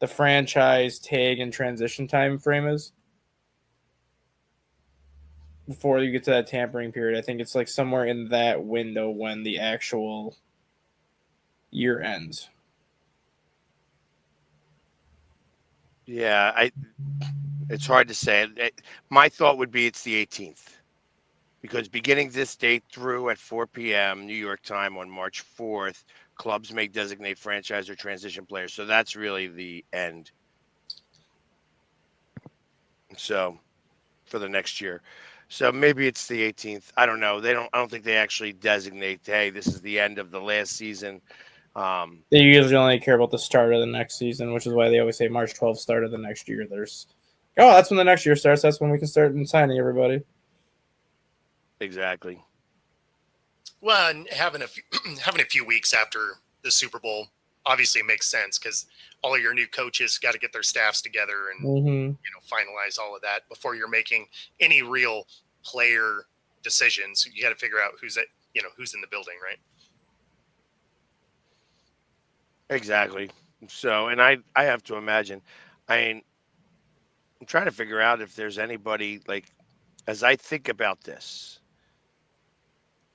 S3: franchise tag and transition time frame is before you get to that tampering period. I think it's like somewhere in that window when the actual year ends.
S2: Yeah, it's hard to say. My thought would be it's the 18th. Because beginning this date through at 4 p.m. New York time on March 4th, clubs may designate franchise or transition players. So that's really the end. So for the next year. So maybe it's the 18th. I don't know. I don't think they actually designate, hey, this is the end of the last season.
S3: They usually only care about the start of the next season, which is why they always say March 12th, start of the next year. That's when the next year starts. That's when we can start signing everybody.
S2: Exactly.
S1: Well, and having a few weeks after the Super Bowl obviously makes sense because all of your new coaches got to get their staffs together and finalize all of that before you're making any real player decisions. You got to figure out who's in the building, right?
S2: Exactly. So, and I have to imagine, I'm trying to figure out if there's anybody like, as I think about this,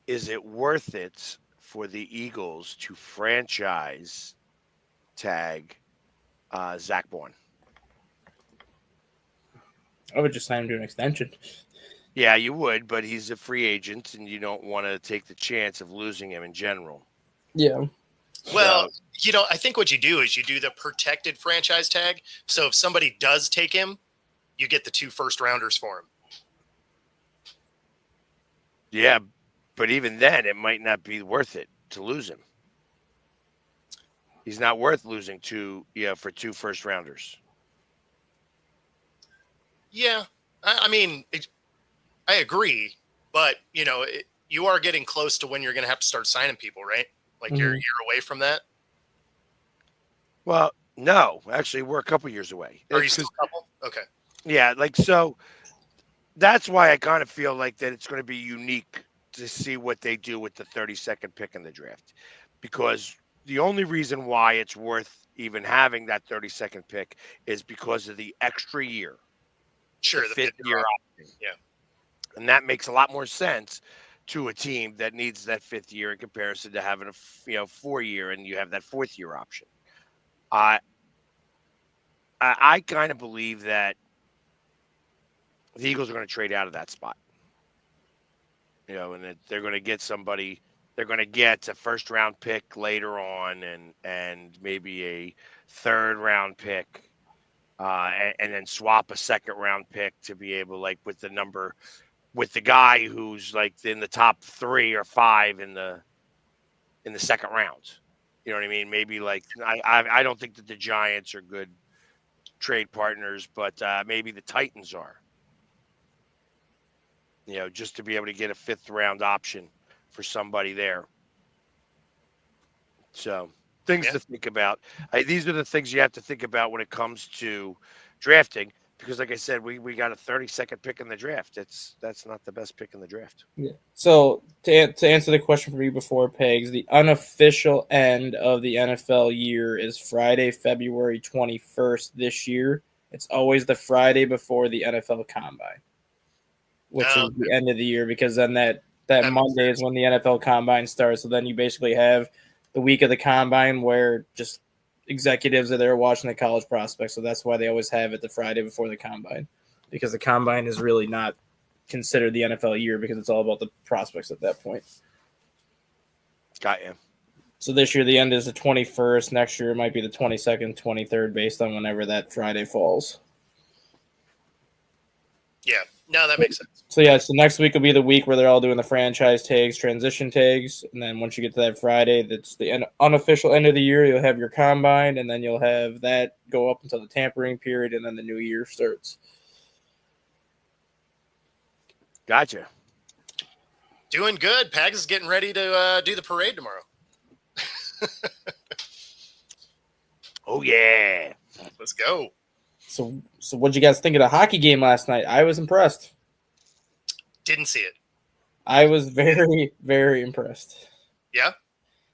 S2: is it worth it for the Eagles to franchise tag Zach Bourne?
S3: I would just sign him to an extension.
S2: Yeah, you would, but he's a free agent, and you don't want to take the chance of losing him in general.
S3: Yeah.
S1: Well, I think what you do is you do the protected franchise tag. So if somebody does take him, you get the 2 first-rounders for him.
S2: Yeah, but even then, it might not be worth it to lose him. He's not worth losing for 2 first-rounders.
S1: Yeah, I mean, I agree, but you are getting close to when you're going to have to start signing people, right? Like you're away from that.
S2: Well, no, actually, we're a couple years away.
S1: Are you still a couple? Okay.
S2: Yeah, so that's why I kind of feel like that it's going to be unique to see what they do with the 32nd pick in the draft, because the only reason why it's worth even having that 32nd pick is because of the extra year.
S1: Sure,
S2: the 5th year option.
S1: Yeah.
S2: And that makes a lot more sense to a team that needs that 5th year in comparison to having a 4-year and you have that 4th year option. I kind of believe that the Eagles are going to trade out of that spot. And they're going to get somebody. They're going to get a 1st-round pick later on, and maybe a 3rd-round pick, and then swap a 2nd-round pick to be able, like, with the guy who's like in the top 3 or 5 in the 2nd round. You know what I mean? Maybe like I don't think that the Giants are good trade partners, but maybe the Titans are. Just to be able to get a 5th-round option for somebody there. So things to think about. These are the things you have to think about when it comes to drafting, because like I said, we got a 32nd pick in the draft. That's not the best pick in the draft.
S3: Yeah. So to answer the question for you before Pegs, the unofficial end of the NFL year is Friday, February 21st this year. It's always the Friday before the NFL Combine, which is the end of the year, because then that Monday is when the NFL Combine starts. So then you basically have the week of the Combine where just executives are there watching the college prospects. So that's why they always have it the Friday before the Combine, because the Combine is really not considered the NFL year because it's all about the prospects at that point.
S2: Got you.
S3: So this year the end is the 21st. Next year it might be the 22nd, 23rd, based on whenever that Friday falls.
S1: Yeah, no, that makes sense.
S3: So yeah, so next week will be the week where they're all doing the franchise tags, transition tags, and then once you get to that Friday, that's the unofficial end of the year. You'll have your combine, and then you'll have that go up until the tampering period, and then the new year starts.
S2: Gotcha.
S1: Doing good. Pags is getting ready to do the parade tomorrow.
S2: Oh yeah,
S1: Let's go.
S3: So what'd you guys think of the hockey game last night? I was impressed.
S1: Didn't see it.
S3: I was very, very impressed.
S1: Yeah?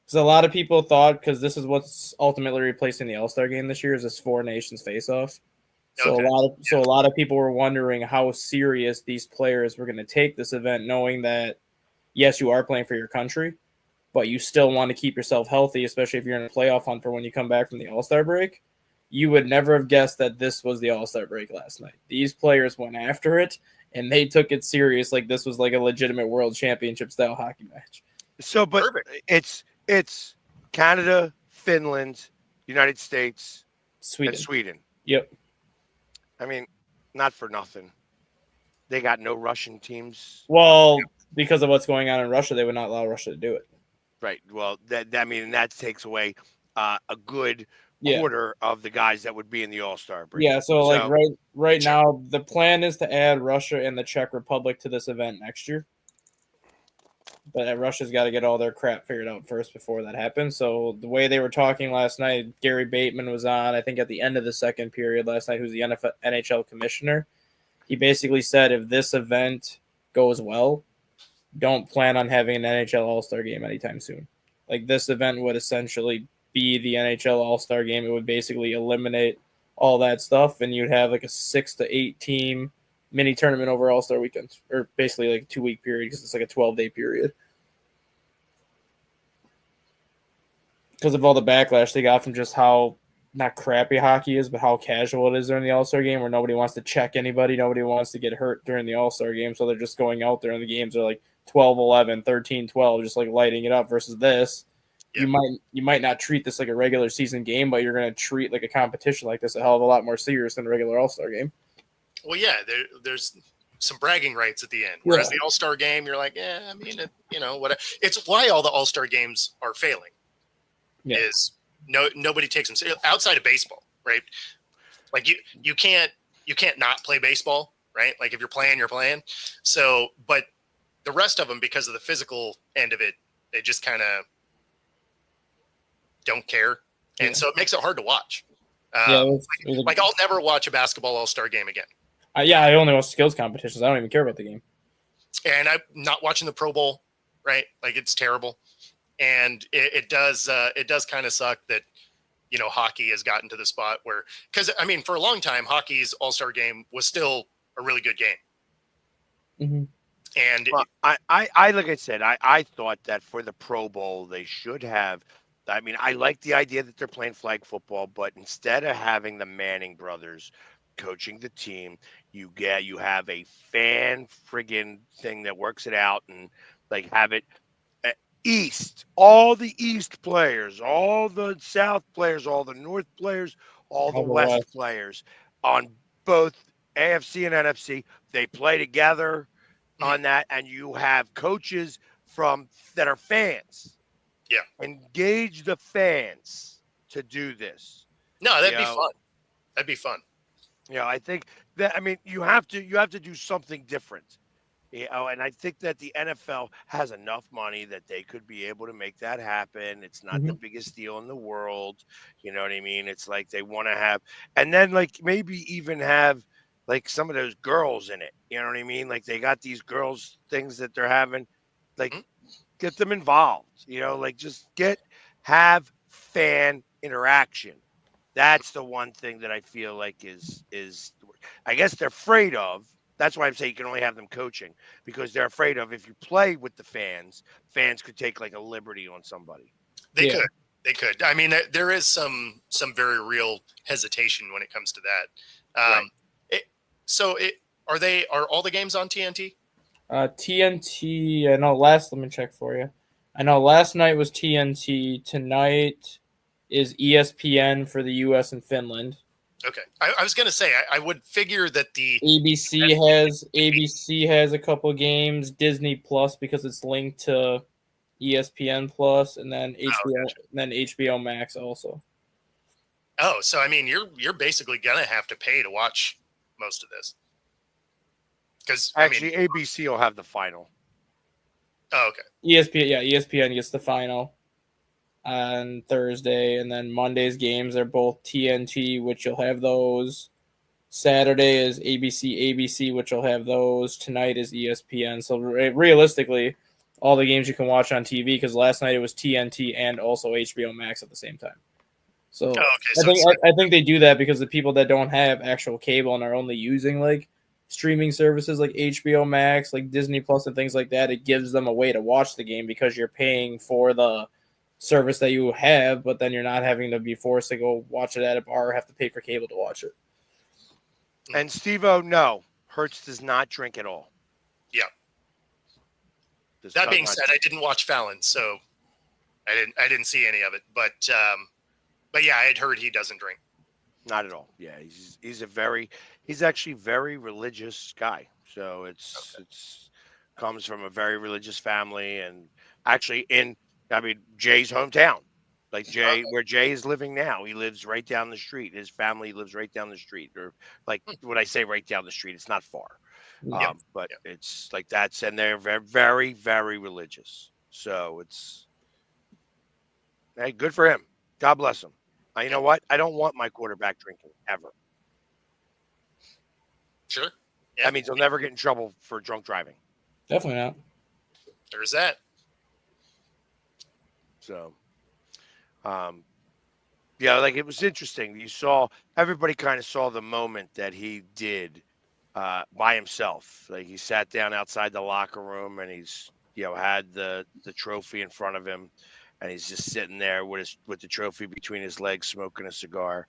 S3: Because a lot of people thought, because this is what's ultimately replacing the All-Star game this year, is this Four Nations face-off. So
S1: Okay.
S3: a lot of people were wondering how serious these players were going to take this event, knowing that, yes, you are playing for your country, but you still want to keep yourself healthy, especially if you're in a playoff hunt for when you come back from the All-Star break. You would never have guessed that this was the All-Star break last night. These players went after it, and they took it serious like this was like a legitimate World Championship-style hockey match.
S2: So, but
S1: Perfect.
S2: it's Canada, Finland, United States,
S3: Sweden.
S2: and Sweden.
S3: Yep.
S2: I mean, not for nothing. They got no Russian teams.
S3: Well, because of what's going on in Russia, they would not allow Russia to do it.
S2: Right. Well, that takes away a good quarter of the guys that would be in the All-Star break.
S3: Yeah, so like right now, the plan is to add Russia and the Czech Republic to this event next year. But Russia's got to get all their crap figured out first before that happens. So the way they were talking last night, Gary Bateman was on, I think at the end of the second period last night, who's the NHL commissioner. He basically said if this event goes well, don't plan on having an NHL All-Star game anytime soon. Like, this event would essentially be the NHL All-Star game. It would basically eliminate all that stuff, and you'd have like a 6 to 8 team mini tournament over All-Star weekend, or basically like a 2-week period, because it's like a 12-day period. Because of all the backlash they got from just how not crappy hockey is, but how casual it is during the All-Star game, where nobody wants to check anybody, nobody wants to get hurt during the All-Star game, so they're just going out there, and the games are like 12-11, 13-12, just like lighting it up. Versus this, you might not treat this like a regular season game, but you're going to treat like a competition like this a hell of a lot more serious than a regular All-Star game.
S1: Well, yeah, there's some bragging rights at the end. Whereas the All-Star game, you're like, yeah, I mean, what? It's why all the All-Star games are failing. Yeah. Is nobody takes them seriously outside of baseball, right? Like you can't not play baseball, right? Like if you're playing, you're playing. So, but the rest of them, because of the physical end of it, they just kind of don't care, and so it makes it hard to watch. Like I'll never watch a basketball All-Star game again.
S3: I only watch skills competitions. I don't even care about the game.
S1: And I'm not watching the Pro Bowl, right? Like it's terrible. And it does kind of suck that, hockey has gotten to the spot where, because I mean, for a long time, hockey's All-Star game was still a really good game.
S3: Mm-hmm.
S2: And I like I said, I thought that for the Pro Bowl, they should have, I mean, I like the idea that they're playing flag football, but instead of having the Manning brothers coaching the team, you have a fan friggin' thing that works it out, and like have it East, all the East players, all the South players, all the North players, all the West players on both AFC and NFC. They play together on that, and you have coaches that are fans.
S1: Yeah.
S2: Engage the fans to do this.
S1: No, that'd be fun. That'd be fun.
S2: I think that, I mean, you have to do something different. And I think that the NFL has enough money that they could be able to make that happen. It's not the biggest deal in the world. You know what I mean? It's like they want to have, and then like maybe even have like some of those girls in it. You know what I mean? Like they got these girls things that they're having. Like
S1: Mhm.
S2: get them involved. Like just have fan interaction. That's the one thing that I feel like is I guess they're afraid of. That's why I'm saying you can only have them coaching because they're afraid of if you play with the fans could take like a liberty on somebody.
S1: They
S3: Yeah.
S1: could. They could. I mean, there is some very real hesitation when it comes to that.
S2: Right.
S1: Are all the games on TNT?
S3: TNT. I know last. Let me check for you. I know last night was TNT. Tonight is ESPN for the U.S. and Finland.
S1: Okay. I was going to say, I would figure that the
S3: ABC has a couple games. Disney Plus because it's linked to ESPN Plus, and then HBO,
S1: gotcha.
S3: and then HBO Max also.
S1: Oh, so I mean, you're basically going to have to pay to watch most of this. Because
S2: Actually, ABC will have the final.
S1: Oh, okay.
S3: ESPN gets the final on Thursday, and then Monday's games are both TNT, which you'll have those. Saturday is ABC, which will have those. Tonight is ESPN. So realistically, all the games you can watch on TV because last night it was TNT and also HBO Max at the same time. So,
S1: okay, so
S3: I think they do that because the people that don't have actual cable and are only using like streaming services like HBO Max, like Disney Plus and things like that, it gives them a way to watch the game because you're paying for the service that you have, but then you're not having to be forced to go watch it at a bar or have to pay for cable to watch it.
S2: And Steve-O, no, Hertz does not drink at all.
S1: Yeah. That being said, I didn't watch Fallon, so I didn't see any of it. But yeah, I had heard he doesn't drink.
S2: Not at all. Yeah, he's actually very religious guy. So it's comes from a very religious family, and actually Jay's hometown, like where Jay is living now. He lives right down the street. His family lives right down the street, or like when I say right down the street, it's not far. But it's like that's, and they're very, very, very religious. So it's good for him. God bless him. You know what? I don't want my quarterback drinking ever.
S1: Sure. Yeah.
S2: That means he'll never get in trouble for drunk driving.
S3: Definitely not.
S1: There's that.
S2: So, like it was interesting. Everybody kind of saw the moment that he did by himself. Like he sat down outside the locker room and he's had the trophy in front of him, and he's just sitting there with the trophy between his legs, smoking a cigar.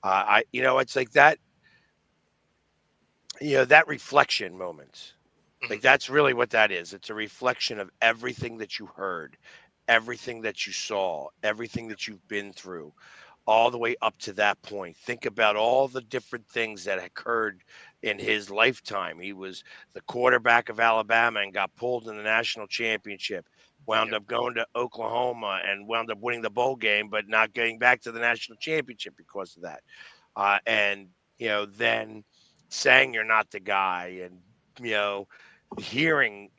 S2: It's like that. That reflection moment. Like that's really what that is. It's a reflection of everything that you heard, everything that you saw, everything that you've been through, all the way up to that point. Think about all the different things that occurred in his lifetime. He was the quarterback of Alabama and got pulled in the national championship, wound up going to Oklahoma and wound up winning the bowl game, but not getting back to the national championship because of that. And then saying you're not the guy, and hearing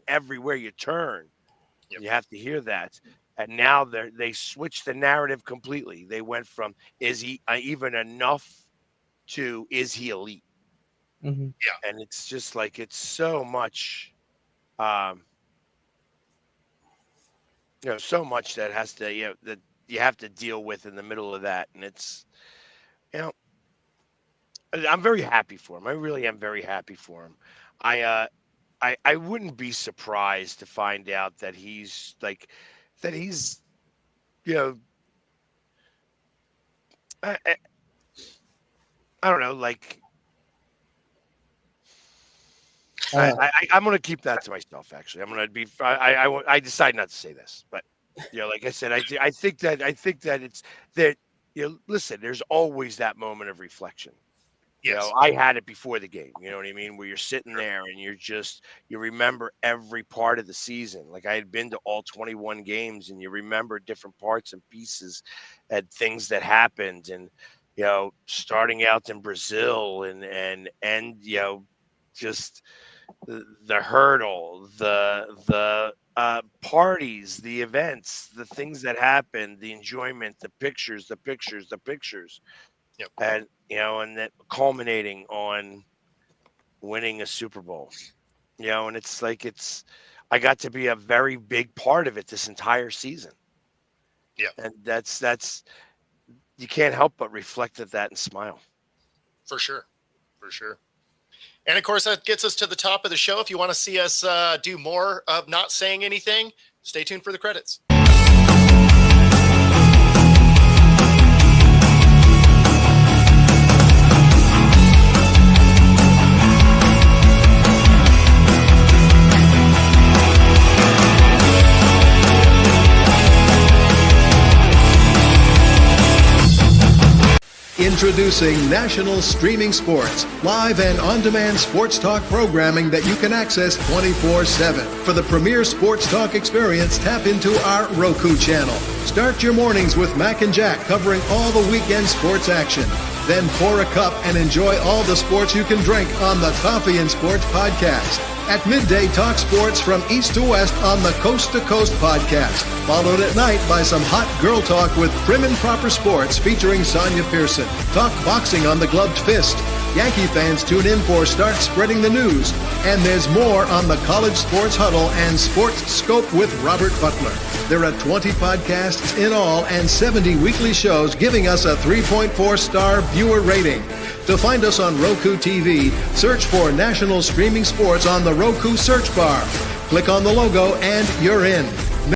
S2: everywhere you turn.
S1: Yep.
S2: You have to hear that. And now they switched the narrative completely. They went from is he even enough to is he elite?
S3: Mm-hmm.
S1: Yeah.
S2: And it's just like it's so much, so much that has to that you have to deal with in the middle of that. And it's I'm very happy for him. I really am very happy for him. I wouldn't be surprised to find out that he's I don't know, like I'm gonna keep that to myself. Actually, I'm gonna be. I decide not to say this, but like I said, I think that it's that listen. There's always that moment of reflection.
S1: Yes.
S2: I had it before the game. You know what I mean? Where you're sitting there and you remember every part of the season. Like I had been to all 21 games, and you remember different parts and pieces and things that happened, and starting out in Brazil and just the hurdle, the parties, the events, the things that happened, the enjoyment, the pictures.
S1: Yep.
S2: And and that culminating on winning a Super Bowl. And it's like I got to be a very big part of it this entire season.
S1: Yeah.
S2: And that's you can't help but reflect at that and smile.
S1: For sure. And of course, that gets us to the top of the show. If you want to see us do more of not saying anything, stay tuned for the credits.
S6: Introducing National Streaming Sports, live and on-demand sports talk programming that you can access 24/7. For the premier sports talk experience, tap into our Roku channel. Start your mornings with Mac and Jack covering all the weekend sports action. Then pour a cup and enjoy all the sports you can drink on the Coffee and Sports podcast. At midday, talk sports from east to west on the Coast to Coast podcast. Followed at night by some hot girl talk with Prim and Proper Sports featuring Sonia Pearson. Talk boxing on the Gloved Fist. Yankee fans tune in for Start Spreading the News. And there's more on the College Sports Huddle and Sports Scope with Robert Butler. There are 20 podcasts in all and 70 weekly shows, giving us a 3.4-star viewer rating. To find us on Roku TV, search for National Streaming Sports on the Roku search bar. Click on the logo and you're in.